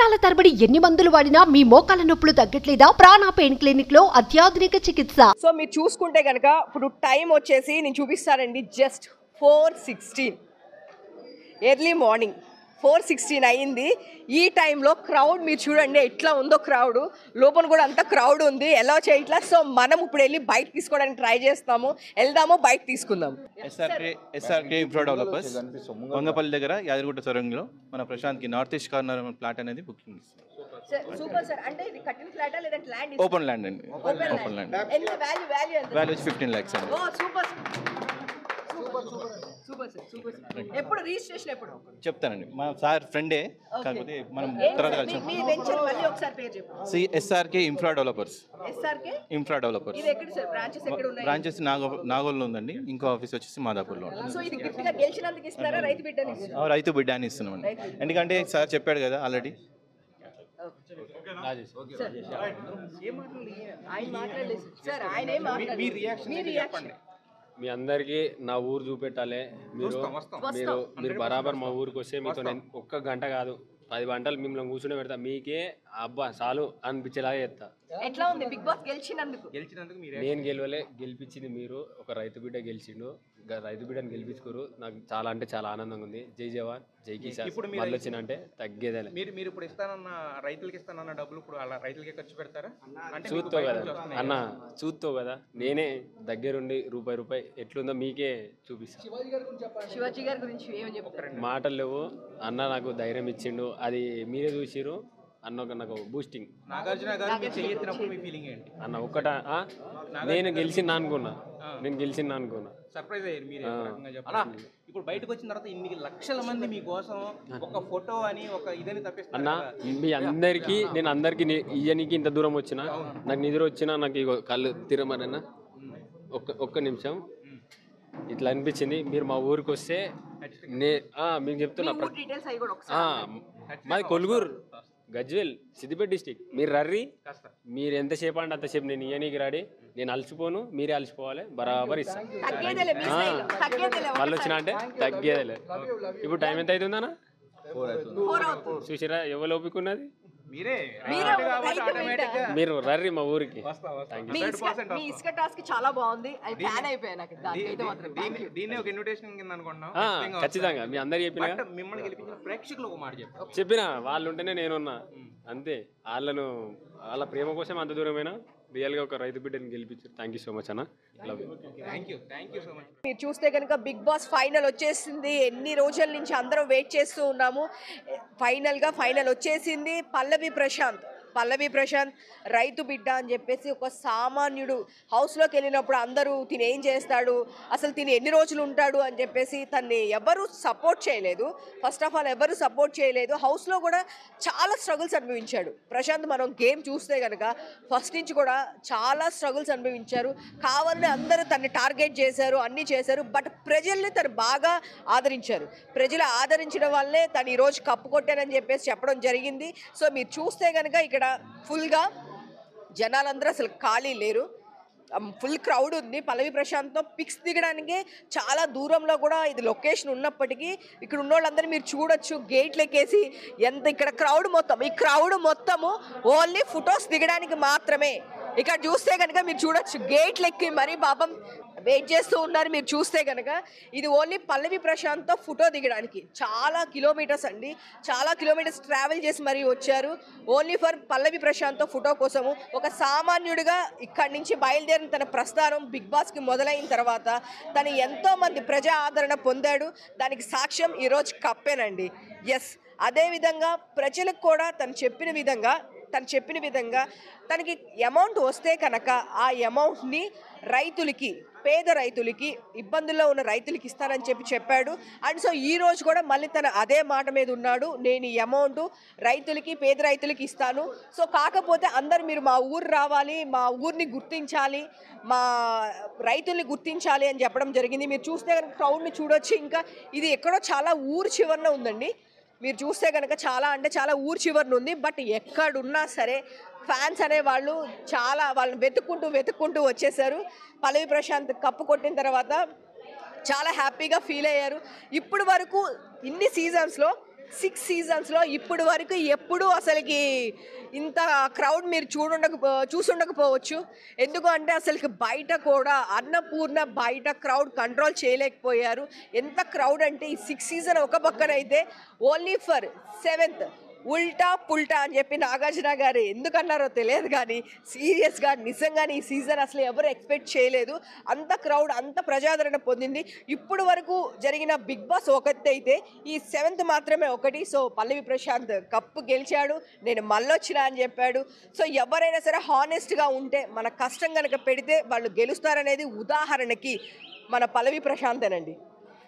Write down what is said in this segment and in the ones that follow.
సంవత్సరాల తరబడి ఎన్ని మందులు వాడినా మీ మోకాల నొప్పులు తగ్గట్లేదా? ప్రాణ పెయిన్ క్లినిక్ లో అత్యాధునిక చికిత్స. సో మీరు చూసుకుంటే కనుక ఇప్పుడు టైం వచ్చేసి నేను చూపిస్తానండి, జస్ట్ 4:16 ఎర్లీ మార్నింగ్ 4:16 అయింది. ఈ టైంలో క్రౌడ్ మీరు చూడండి ఎట్లా ఉందో, క్రౌడ్ లోపల కూడా అంత క్రౌడ్ ఉంది, ఎలా చేయట్లా. సో మనం ఇప్పుడు వెళ్ళి బైక్ తీసుకోవడానికి ట్రై చేస్తాము, వెళ్దాము బైక్ తీసుకుందాం. ఎస్ఆర్కే ఇన్ఫ్రా డెవలపర్స్ వంగపల్లి దగ్గర యాదగిరిగుట్ట సొరంగంలో మన ప్రశాంత్కి నార్త్ ఈస్ట్ కార్నర్ ప్లాట్ అనేది బుకింగ్ ఇస్తుంది. Super sir. అంటే ఇది కట్టిన ఫ్లాటా లేదంటే ల్యాండ్? ఓపెన్ ల్యాండ్ అండి, ఓపెన్ ల్యాండ్. ఎంత వాల్యూ ఎంత? వాల్యూ వచ్చి 15 lakhs అండి. ఓ సూపర్ సూపర్. ఎప్పుడు రిజిస్ట్రేషన్ ఎప్పుడు చెప్తానండి, మా సార్ ఫ్రెండే, కాకపోతే మనం తర్వాత కలిసి. మీ వెంచర్ మళ్ళీ ఒకసారి పేరు చెప్పండి. SRK infra developers. SRK infra developers. ఇది ఎక్కడ సార్? బ్రాంచెస్ ఎక్కడ ఉన్నాయి? బ్రాంచెస్ నాగోల్లో ఉందండి, ఇంకో ఆఫీస్ వచ్చేసి మాదాపూర్లో ఉంటుంది. సో ఇది గిఫ్ట్ గా గెలిచినందుకు ఇస్తున్నారా, రైతు బిడ్డని ఇస్తున్నారా? రైతు బిడ్డ అని ఇస్తున్నామండి, ఎందుకంటే సార్ చెప్పాడు కదా ఆల్రెడీ. ఆయన మాట్లాడలేదు సార్, ఆయన ఏం మాట్లాడలేదు. మీ రియాక్షన్ మీ అందరికీ నా ఊరు చూపెట్టాలి. మీరు బరాబర్ మా ఊరికి వస్తే మీతో నేను ఒక్క గంట కాదు 10 గంటలు మిమ్మల్ని కూర్చుని పెడతా. మీకే అబ్బా చాలు అనిపించేలాగా చేస్తా. ఎట్లా ఉంది బిగ్ బాస్ గెలిచినందుకు? నేను గెలవలే, గెలిపించింది మీరు. ఒక రైతు బిడ్డ గెలిచిండు, రైతు బిడ్డను గెలిపించుకోరు. నాకు చాలా అంటే చాలా ఆనందంగా ఉంది. జై జవాన్ జై కిసాన్. మళ్ళీ వచ్చినంటే తగ్గేదే. మీరు ఇప్పుడు ఇస్తానన్న రైతులకి ఇస్తానన్న డబ్బులు ఇప్పుడు అలా రైతులకే ఖర్చు పెడతారా? చూస్తావు కదా అన్న, చూస్తావు కదా, నేనే దగ్గరుండి రూపాయి ఎట్లుందో మీకే చూపిస్తాను. శివాజీ గారి గురించి ఏమని చెప్తారు? మాటలు లేవు అన్న, నాకు ధైర్యం ఇచ్చిండు, అది మీరే చూసిరు అన్న. నాకు బూస్టింగ్. నాగార్జున గారు మీరు చేయెత్తినప్పుడు మీ ఫీలింగ్ ఏంటి అన్న? ఒక్కట నేను గెలిచిందా అనుకున్నా, సర్ప్రైజ్ అయ్యారు మీరు అలా. ఇప్పుడు బయటకు వచ్చిన తర్వాత ఇన్ని లక్షల మంది మీకోసం ఒక ఫోటో అని ఒక ఇదని తప్పిస్తారు అన్న. మీ అందరికీ నేను అందరికి ఇయ్యనికి ఇంత దూరం వచ్చినా, నాకు నిద్ర వచ్చినా, నాకు ఇగో కళ్ళు తిరమరన్నా ఒక్క నిమిషం ఇట్లా అనిపించింది. మీరు మా ఊరికి వస్తే మీకు చెప్తున్నా, మాది కొలుగురు, గజ్వేల్, సిద్దిపేట డిస్టిక్. మీరు రర్రి, మీరు ఎంతసేపు అంటే అంతసేపు నేను ఇయ్యనీకి రాడి. నేను అలసిపోను, మీరే అలసిపోవాలి, బరాబర్ ఇస్తాను. మళ్ళీ వచ్చినా అంటే తగ్గేదేలే. ఇప్పుడు టైం ఎంత అవుతుందన్నా? చూసిరా ఎవరు ఓపిక ఉన్నది? మీరు రర్రి మా ఊరికి. మీ ఇసుక టాస్క్ చాలా బాగుంది, ఫ్యాన్ అయిపోయా నాకు. దీన్ని ఒక ఇన్విటేషన్ కింద అనుకుంటున్నాం. ఖచ్చితంగా మీ అందరు చెప్పిన, మిమ్మల్ని గెలిపించిన ప్రేక్షకులు ఒక మాట చెప్పిన వాళ్ళు ఉంటేనే నేనున్నా అంతే. వాళ్ళ ప్రేమ కోసం అంత దూరమైనా రియల్గా ఒక రైతు బిడ్డని గెలిపించారు. థ్యాంక్ యూ సో మచ్ అన్న. Thank you so much. మీరు చూస్తే కనుక బిగ్ బాస్ ఫైనల్ వచ్చేసింది. ఎన్ని రోజుల నుంచి అందరం వెయిట్ చేస్తూ ఉన్నాము. ఫైనల్ వచ్చేసింది. పల్లవి ప్రశాంత్ రైతు బిడ్డ అని చెప్పేసి ఒక సామాన్యుడు హౌస్లోకి వెళ్ళినప్పుడు అందరూ తిని ఏం చేస్తాడు, అసలు తిని ఎన్ని రోజులు ఉంటాడు అని చెప్పేసి తన్ని ఎవరు సపోర్ట్ చేయలేదు. ఫస్ట్ ఆఫ్ ఆల్ ఎవరు సపోర్ట్ చేయలేదు. హౌస్లో కూడా చాలా స్ట్రగుల్స్ అనుభవించాడు ప్రశాంత్. మనం గేమ్ చూస్తే కనుక ఫస్ట్ నుంచి కూడా చాలా స్ట్రగుల్స్ అనుభవించారు. కావాలని అందరూ తన్ని టార్గెట్ చేశారు, అన్నీ చేశారు. బట్ ప్రజల్ని తను బాగా ఆదరించారు. ప్రజలు ఆదరించడం వల్లే తను ఈరోజు కప్పు కొట్టానని చెప్పేసి చెప్పడం జరిగింది. సో మీరు చూస్తే కనుక ఇక్కడ ఫుల్గా జనాలందరూ అసలు ఖాళీ లేరు, ఫుల్ క్రౌడ్ ఉంది. పల్లవి ప్రశాంత్తో పిక్స్ దిగడానికి చాలా దూరంలో కూడా ఇది లొకేషన్ ఉన్నప్పటికీ ఇక్కడ ఉన్న వాళ్ళందరూ మీరు చూడొచ్చు, గేట్లు ఎక్కేసి ఎంత ఇక్కడ క్రౌడ్ మొత్తం, ఈ క్రౌడ్ మొత్తము ఓన్లీ ఫొటోస్ దిగడానికి మాత్రమే. ఇక్కడ చూస్తే కనుక మీరు చూడొచ్చు, గేట్లు ఎక్కి మరీ పాపం వెయిట్ చేస్తూ ఉన్నారు. మీరు చూస్తే కనుక ఇది ఓన్లీ పల్లవి ప్రశాంత్తో ఫోటో దిగడానికి చాలా కిలోమీటర్స్ అండి, చాలా కిలోమీటర్స్ ట్రావెల్ చేసి మరీ వచ్చారు ఓన్లీ ఫర్ పల్లవి ప్రశాంత్తో ఫోటో కోసము. ఒక సామాన్యుడిగా ఇక్కడి నుంచి బయలుదేరిన తన ప్రస్థానం బిగ్ బాస్కి మొదలైన తర్వాత తను ఎంతోమంది ప్రజా ఆదరణ పొందాడు. దానికి సాక్ష్యం ఈరోజు కప్పేనండి. ఎస్, అదేవిధంగా ప్రజలకు కూడా తను చెప్పిన విధంగా తనకి అమౌంట్ వస్తే కనుక ఆ అమౌంట్ని పేద రైతులకి, ఇబ్బందుల్లో ఉన్న రైతులకి ఇస్తానని చెప్పాడు. అండ్ సో ఈ రోజు కూడా మళ్ళీ తను అదే మాట మీద ఉన్నాడు, నేను ఈ అమౌంట్ పేద రైతులకి ఇస్తాను. సో కాకపోతే అందరు మీరు మా ఊరు రావాలి, మా ఊరిని గుర్తించాలి, మా రైతుల్ని గుర్తించాలి అని చెప్పడం జరిగింది. మీరు చూస్తే కనుక క్రౌడ్ని చూడొచ్చు. ఇంకా ఇది ఎక్కడో చాలా ఊరు చివరన ఉందండి. మీరు చూస్తే కనుక చాలా ఊరు చివరన ఉంది. బట్ ఎక్కడున్నా సరే ఫ్యాన్స్ అనే వాళ్ళు వాళ్ళని వెతుక్కుంటూ వచ్చేసారు. పల్లవి ప్రశాంత్ కప్పు కొట్టిన తర్వాత చాలా హ్యాపీగా ఫీల్ అయ్యారు. ఇప్పుడు వరకు ఇన్ని సీజన్స్లో 6 సీజన్స్లో ఇప్పటి వరకు ఎప్పుడూ అసలుకి ఇంత క్రౌడ్ మీరు చూసుండకపోవచ్చు. ఎందుకు అంటే అసలుకి బయట కూడా అన్నపూర్ణ బయట క్రౌడ్ కంట్రోల్ చేయలేకపోయారు. ఎంత క్రౌడ్ అంటే ఈ 6 సీజన్ ఒక పక్కన అయితే ఓన్లీ ఫర్ 7th ఉల్టా పుల్టా అని చెప్పి నాగార్జున గారు ఎందుకన్నారో తెలియదు, కానీ సీరియస్గా నిజంగానే ఈ సీజన్ అసలు ఎవరు ఎక్స్పెక్ట్ చేయలేదు. అంత క్రౌడ్ అంత ప్రజాదరణ పొందింది. ఇప్పుడు వరకు జరిగిన బిగ్ బాస్ ఒకటి అయితే ఈ 7th మాత్రమే ఒకటి. సో పల్లవి ప్రశాంత్ కప్పు గెలిచాడు, నేను మళ్ళొచ్చినా అని చెప్పాడు. సో ఎవరైనా సరే హానెస్ట్గా ఉంటే మన కష్టం కనుక పెడితే వాళ్ళు గెలుస్తారనేది ఉదాహరణకి మన పల్లవి ప్రశాంతేనండి.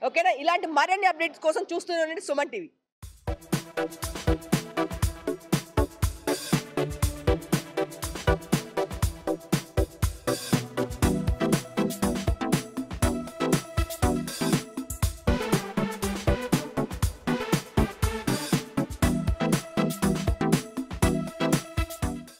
ఓకేనా? ఇలాంటి మరిన్ని అప్డేట్స్ కోసం చూస్తూనే ఉండండి సుమన్ టీవీ.